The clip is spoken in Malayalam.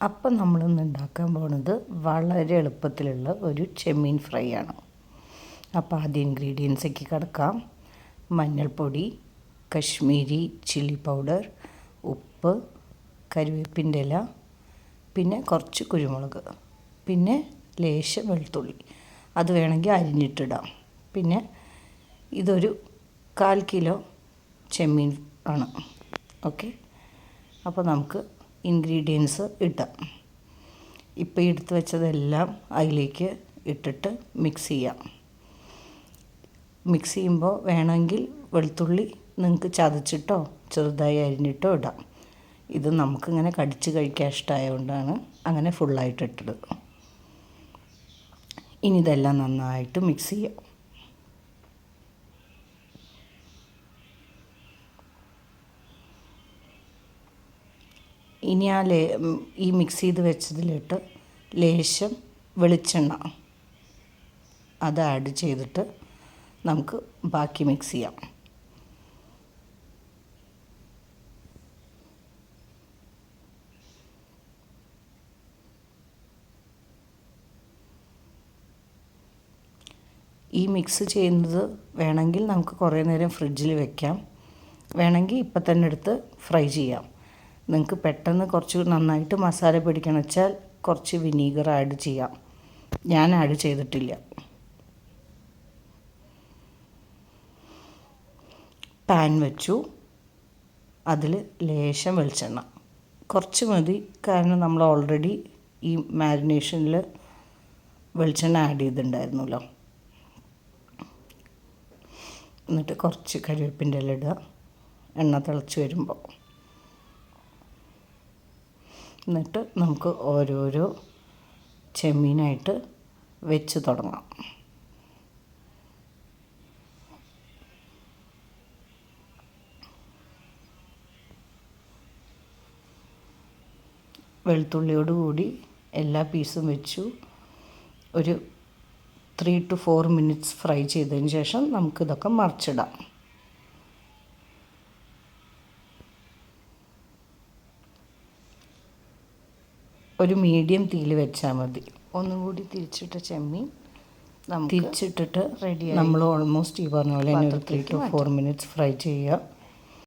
അപ്പം നമ്മളിന്ന് ഉണ്ടാക്കാൻ പോകുന്നത് വളരെ എളുപ്പത്തിലുള്ള ഒരു ചെമ്മീൻ ഫ്രൈ ആണ്. അപ്പോൾ ആദ്യം ഇൻഗ്രീഡിയൻസൊക്കെ കിടക്കാം. മഞ്ഞൾപ്പൊടി, കശ്മീരി ചില്ലി പൗഡർ, ഉപ്പ്, കരിവേപ്പിൻ്റെ ഇല, പിന്നെ കുറച്ച് കുരുമുളക്, പിന്നെ ലേശം വെളുത്തുള്ളി. അത് വേണമെങ്കിൽ അരിഞ്ഞിട്ടിടാം. പിന്നെ ഇതൊരു 1/4 കിലോ ചെമ്മീൻ ആണ്. ഓക്കെ, അപ്പോൾ നമുക്ക് ഇൻഗ്രീഡിയൻസ് ഇടാം. ഇപ്പോൾ എടുത്ത് വെച്ചതെല്ലാം അതിലേക്ക് ഇട്ടിട്ട് മിക്സ് ചെയ്യാം. മിക്സ് ചെയ്യുമ്പോൾ വേണമെങ്കിൽ വെളുത്തുള്ളി നിങ്ങൾക്ക് ചതച്ചിട്ടോ ചെറുതായി അരിഞ്ഞിട്ടോ ഇടാം. ഇത് നമുക്കിങ്ങനെ കടിച്ച് കഴിക്കാൻ ഇഷ്ടമായതുകൊണ്ടാണ് അങ്ങനെ ഫുള്ളായിട്ട് ഇട്ടത്. ഇനി ഇതെല്ലാം നന്നായിട്ട് മിക്സ് ചെയ്യാം. ഇനി ഈ മിക്സ് ചെയ്ത് വെച്ചതിലിട്ട് ലേശം വെളിച്ചെണ്ണ അത് ആഡ് ചെയ്തിട്ട് നമുക്ക് ബാക്കി മിക്സ് ചെയ്യാം. ഈ മിക്സ് ചെയ്യുന്നത് വേണമെങ്കിൽ നമുക്ക് കുറേ നേരം ഫ്രിഡ്ജിൽ വെക്കാം, വേണമെങ്കിൽ ഇപ്പം തന്നെ എടുത്ത് ഫ്രൈ ചെയ്യാം. നിങ്ങൾക്ക് പെട്ടെന്ന് കുറച്ച് നന്നായിട്ട് മസാല പിടിക്കണം വെച്ചാൽ കുറച്ച് വിനീഗർ ആഡ് ചെയ്യാം. ഞാൻ ആഡ് ചെയ്തിട്ടില്ല. പാൻ വെച്ചു, അതിൽ ലേശം വെളിച്ചെണ്ണ കുറച്ച് മതി, കാരണം നമ്മൾ ഓൾറെഡി ഈ മാരിനേഷനിൽ വെളിച്ചെണ്ണ ആഡ് ചെയ്തിട്ടുണ്ടായിരുന്നല്ലോ. എന്നിട്ട് കുറച്ച് കരിവേപ്പിൻ്റെ ഇല ഇടുക എണ്ണ തിളച്ച് വരുമ്പോൾ. എന്നിട്ട് നമുക്ക് ഓരോരോ ചെമ്മീനായിട്ട് വെച്ച് തുടങ്ങാം. വെളുത്തുള്ളിയോട് കൂടി എല്ലാ പീസും വെച്ചു. ഒരു 3 to 4 മിനിറ്റ്സ് ഫ്രൈ ചെയ്തതിന് ശേഷം നമുക്കിതൊക്കെ മറിച്ചിടാം. ഒരു മീഡിയം തീയിൽ വെച്ചാൽ മതി. ഒന്നുകൂടി തിരിച്ചിട്ട ചെമ്മീൻ തിരിച്ചിട്ടിട്ട് റെഡി. നമ്മൾ ഓൾമോസ്റ്റ് ഈ പറഞ്ഞ പോലെ തന്നെ ഒരു 3 to 4 മിനിറ്റ്സ് ഫ്രൈ ചെയ്യുക.